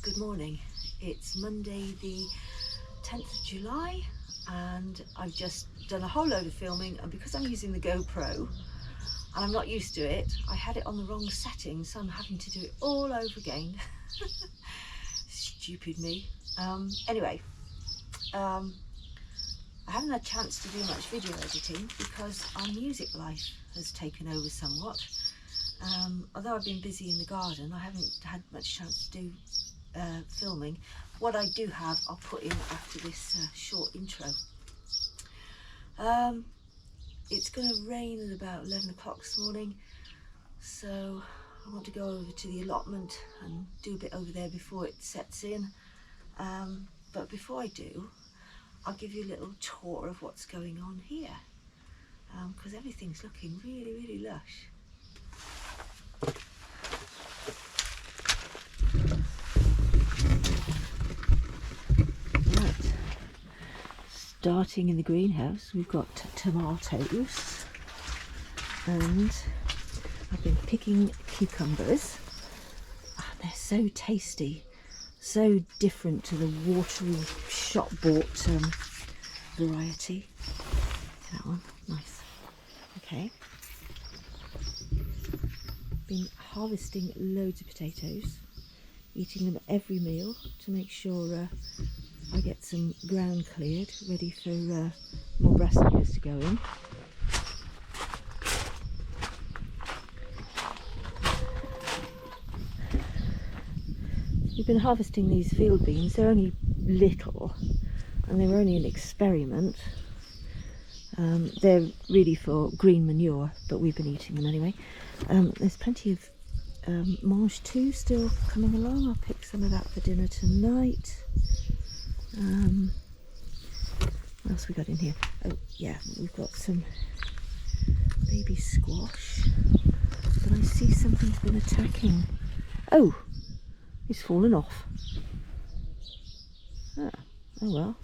Good morning. It's Monday the 10th of July and I've just done a whole load of filming, and because I'm using the GoPro and I'm not used to it, I had it on the wrong setting, so I'm having to do it all over again. Stupid me. Anyway, I haven't had a chance to do much video editing because our music life has taken over somewhat. Although I've been busy in the garden, I haven't had much chance to do filming. What I do have, I'll put in after this short intro. It's going to rain at about 11 o'clock this morning, so I want to go over to the allotment and do a bit over there before it sets in. But before I do, I'll give you a little tour of what's going on here, because everything's looking really, really lush. Right, starting in the greenhouse, we've got tomatoes, and I've been picking cucumbers. They're so tasty, so different to the watery shop-bought variety. That one, nice. Okay. Been harvesting loads of potatoes, eating them at every meal to make sure I get some ground cleared, ready for more brassicas to go in. We've been harvesting these field beans. They're only little and they were only an experiment. They're really for green manure, but we've been eating them anyway. There's plenty of mange too still coming along. I'll pick some of that for dinner tonight. What else we got in here? Oh yeah, we've got some baby squash, but I see something's been attacking. Oh, it's fallen off. Oh well.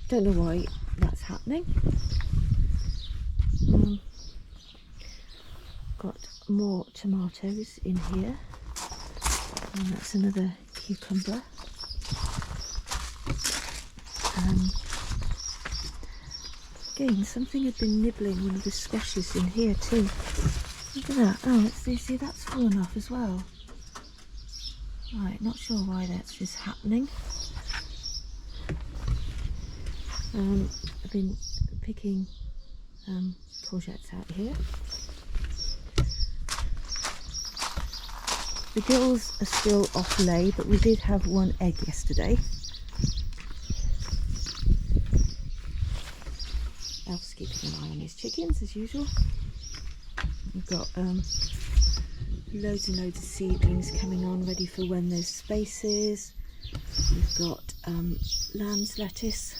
Don't know why that's happening. Got more tomatoes in here, and that's another cucumber. Again, something had been nibbling one of the squashes in here too. Look at that. Oh, you see, that's fallen off as well. Right, not sure why that's just happening. I've been picking courgettes out here. The girls are still off lay, but we did have one egg yesterday. Alf's keeping an eye on his chickens as usual. We've got loads and loads of seedlings coming on, ready for when there's spaces. We've got lamb's lettuce,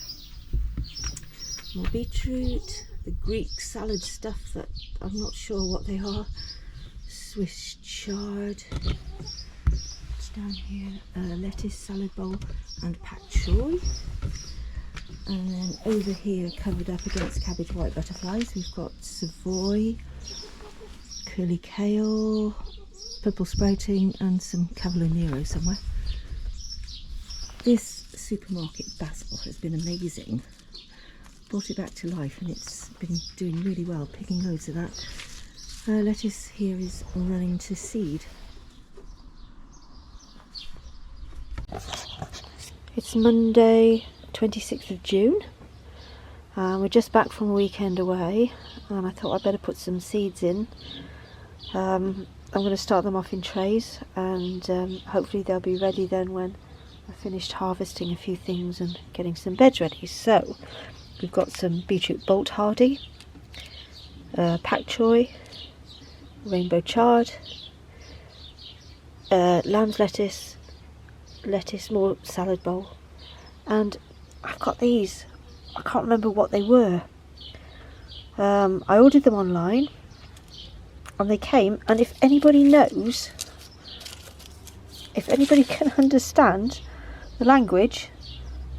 more beetroot, the Greek salad stuff that I'm not sure what they are, Swiss chard. It's down here, lettuce, salad bowl and pak choy. And then over here, covered up against cabbage white butterflies, we've got Savoy, curly kale, purple sprouting and some Cavolo Nero somewhere. This supermarket basil has been amazing. Brought it back to life and it's been doing really well, picking loads of that. Lettuce here is running to seed. It's Monday 26th of June. We're just back from a weekend away and I thought I'd better put some seeds in. I'm going to start them off in trays and hopefully they'll be ready then when I've finished harvesting a few things and getting some beds ready. So we've got some beetroot bolt hardy, pak choy, rainbow chard, lamb's lettuce, more salad bowl, and I've got these. I can't remember what they were. I ordered them online and they came, and if anybody knows, if anybody can understand the language,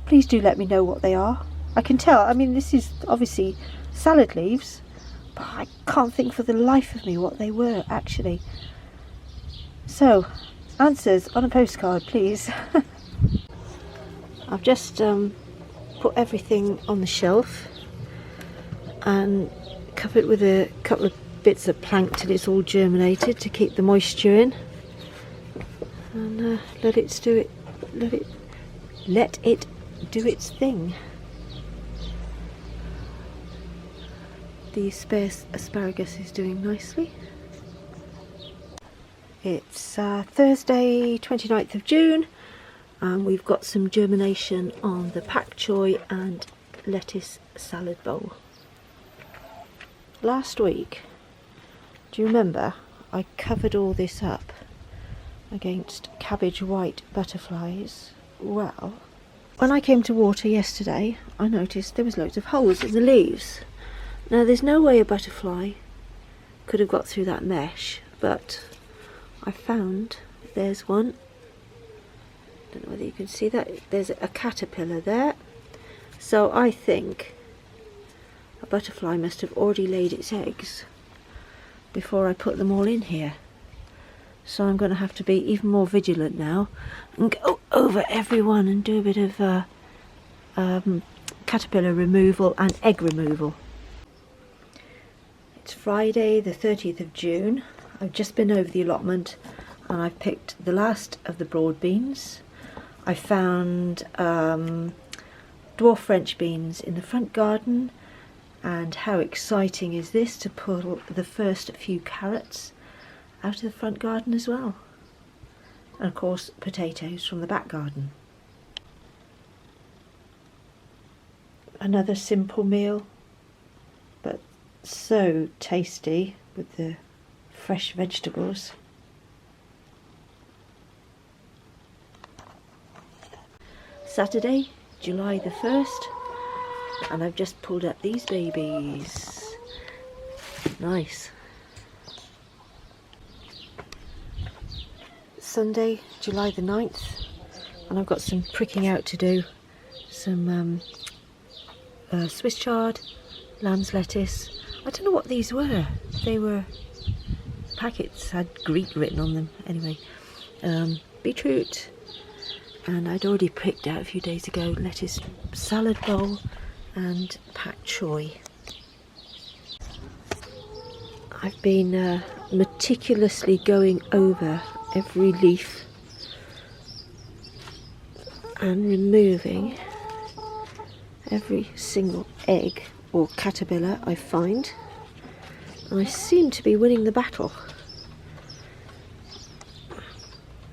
please do let me know what they are. I can tell, I mean, this is obviously salad leaves, but I can't think for the life of me what they were actually. So, answers on a postcard, please. I've just put everything on the shelf and covered it with a couple of bits of plank till it's all germinated to keep the moisture in, and let it do its thing. The asparagus is doing nicely. It's Thursday 29th of June, and we've got some germination on the pak choi and lettuce salad bowl. Last week, do you remember, I covered all this up against cabbage white butterflies? Well, when I came to water yesterday, I noticed there was loads of holes in the leaves. Now, there's no way a butterfly could have got through that mesh, but I found there's one. I don't know whether you can see that. There's a caterpillar there. So I think a butterfly must have already laid its eggs before I put them all in here. So I'm going to have to be even more vigilant now and go over everyone and do a bit of caterpillar removal and egg removal. It's Friday the 30th of June. I've just been over the allotment and I've picked the last of the broad beans. I found dwarf French beans in the front garden, and how exciting is this to pull the first few carrots out of the front garden as well. And of course potatoes from the back garden. Another simple meal, but so tasty with the fresh vegetables. Saturday, July the 1st, and I've just pulled up these babies. Nice. Sunday, July the 9th, and I've got some pricking out to do. Some Swiss chard, lamb's lettuce. I don't know what these were. They were packets, had Greek written on them. Anyway, beetroot, and I'd already picked out a few days ago lettuce salad bowl and pak choi. I've been meticulously going over every leaf and removing every single egg or caterpillar I find, and I seem to be winning the battle.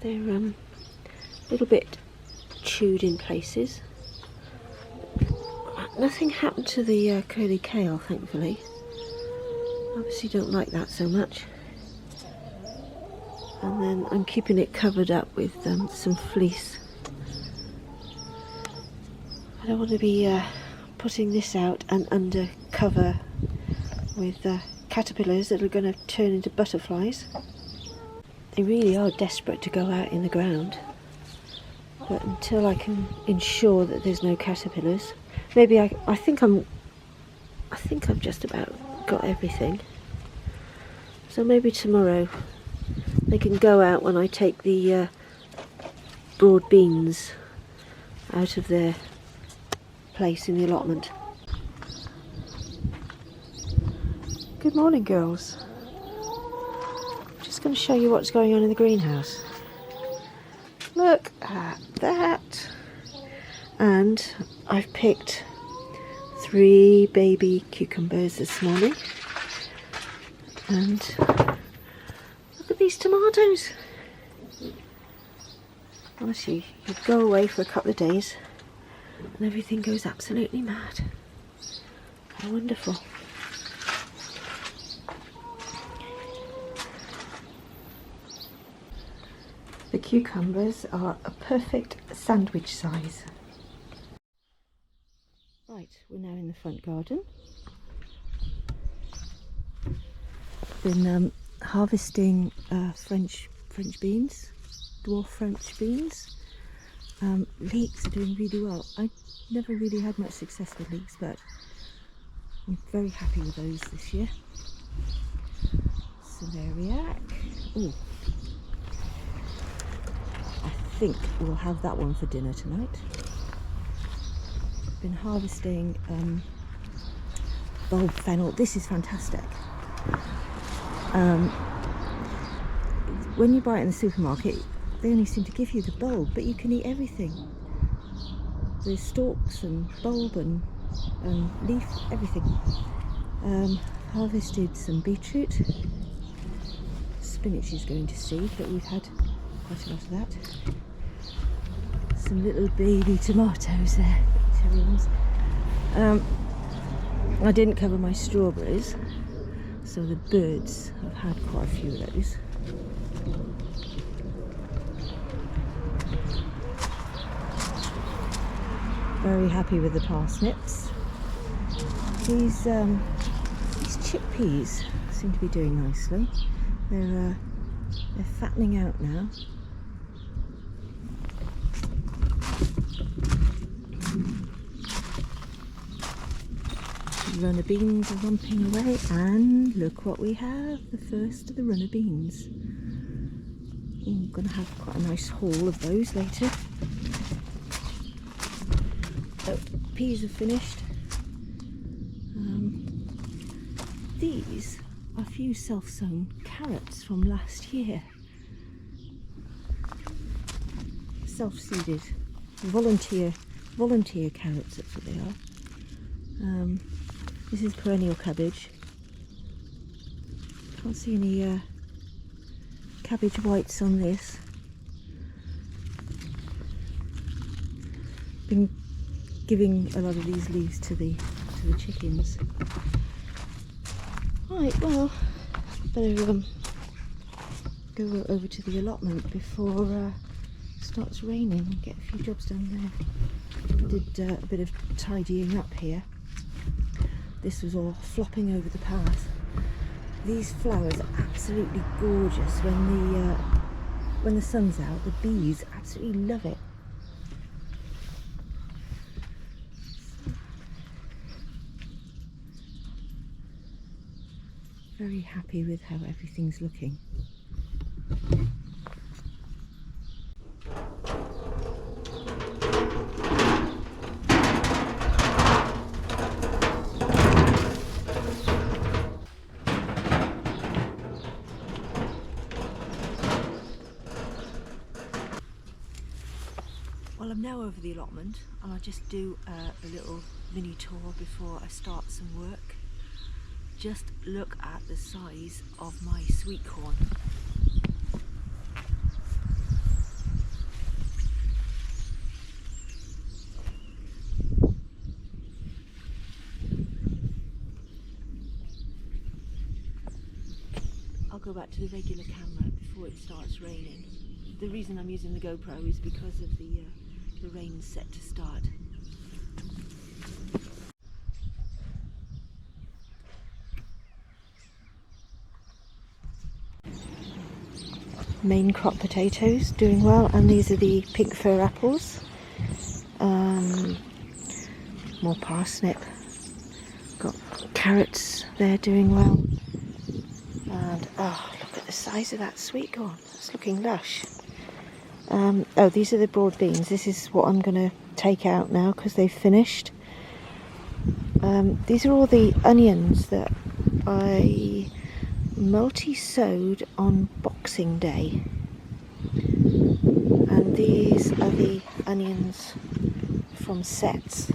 They're a little bit chewed in places. Nothing happened to the curly kale, thankfully. Obviously don't like that so much. And then I'm keeping it covered up with some fleece. I don't want to be putting this out and under cover with caterpillars that are going to turn into butterflies. They really are desperate to go out in the ground, but until I can ensure that there's no caterpillars, maybe I think I've just about got everything. So maybe tomorrow they can go out when I take the broad beans out of their place in the allotment. Good morning, girls. I'm just going to show you what's going on in the greenhouse. Look at that. And I've picked 3 baby cucumbers this morning. And look at these tomatoes. Honestly, you go away for a couple of days and everything goes absolutely mad. How wonderful. The cucumbers are a perfect sandwich size. Right, we're now in the front garden. Been harvesting French beans, dwarf French beans. Leeks are doing really well. I never really had much success with leeks, but I'm very happy with those this year. Celeriac. Ooh. think we'll have that one for dinner tonight. Been harvesting bulb fennel. This is fantastic. When you buy it in the supermarket, they only seem to give you the bulb, but you can eat everything. There's stalks and bulb and leaf, everything. Harvested some beetroot. Spinach is going to seed, but we've had quite a lot of that. Some little baby tomatoes there, cherry ones. I didn't cover my strawberries, so the birds have had quite a few of those. Very happy with the parsnips. These chickpeas seem to be doing nicely. They're fattening out now. Runner beans are romping away, and look what we have, the first of the runner beans. I'm going to have quite a nice haul of those later. Oh, peas are finished. These are a few self-sown carrots from last year. Self-seeded, volunteer carrots, that's what they are. This is perennial cabbage. Can't see any cabbage whites on this. Been giving a lot of these leaves to the chickens. Right, well, better go over to the allotment before it starts raining and get a few jobs done there. Did a bit of tidying up here. This was all flopping over the path. These flowers are absolutely gorgeous when the sun's out. The bees absolutely love it. Very happy with how everything's looking. Well, I'm now over the allotment, and I'll just do a little mini tour before I start some work. Just look at the size of my sweet corn. I'll go back to the regular camera before it starts raining. The reason I'm using the GoPro is because of the rain set to start. Main crop potatoes doing well, and these are the pink fir apples. More parsnip. Got carrots there doing well. And oh, look at the size of that sweet corn. It's looking lush. Oh, these are the broad beans. This is what I'm going to take out now because they've finished. These are all the onions that I multi-sowed on Boxing Day, and these are the onions from sets.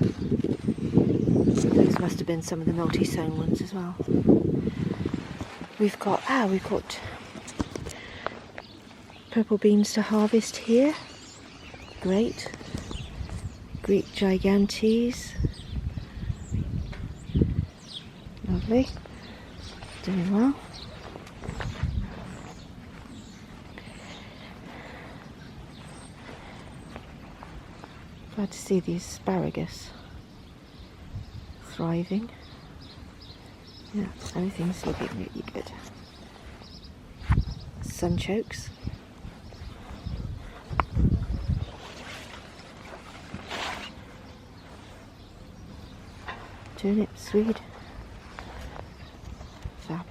Those must have been some of the multi-sown ones as well. We've got purple beans to harvest here. Great. Greek gigantes. Lovely. Doing well. Glad to see the asparagus thriving. Yeah, everything's looking really good. Sunchokes. Turnip, swede. Fab.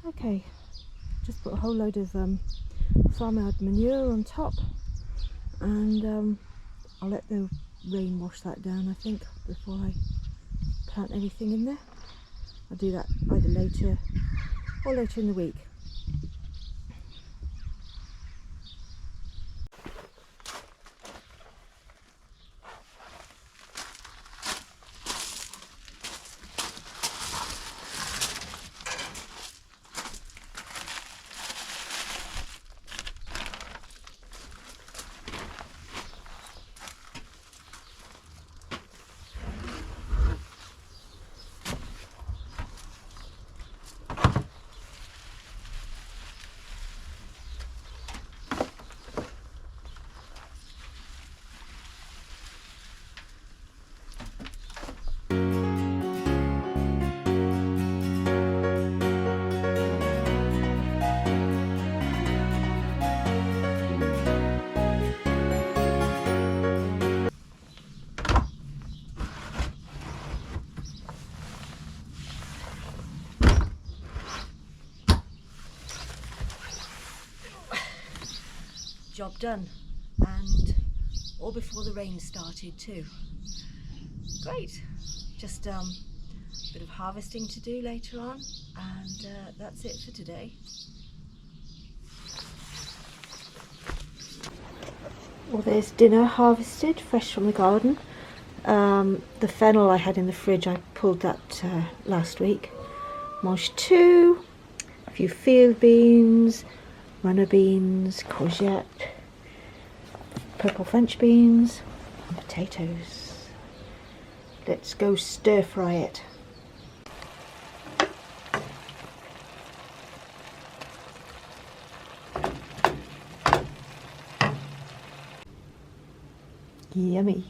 Okay, just put a whole load of farmyard manure on top, and I'll let the rain wash that down, I think, before I plant anything in there. I'll do that either later or later in the week. Job done, and all before the rain started too. Great. Just a bit of harvesting to do later on, and that's it for today. Well, there's dinner harvested, fresh from the garden. The fennel I had in the fridge, I pulled that last week. Mange two, a few field beans, runner beans, courgette, purple French beans, and potatoes. Let's go stir fry it. Yummy.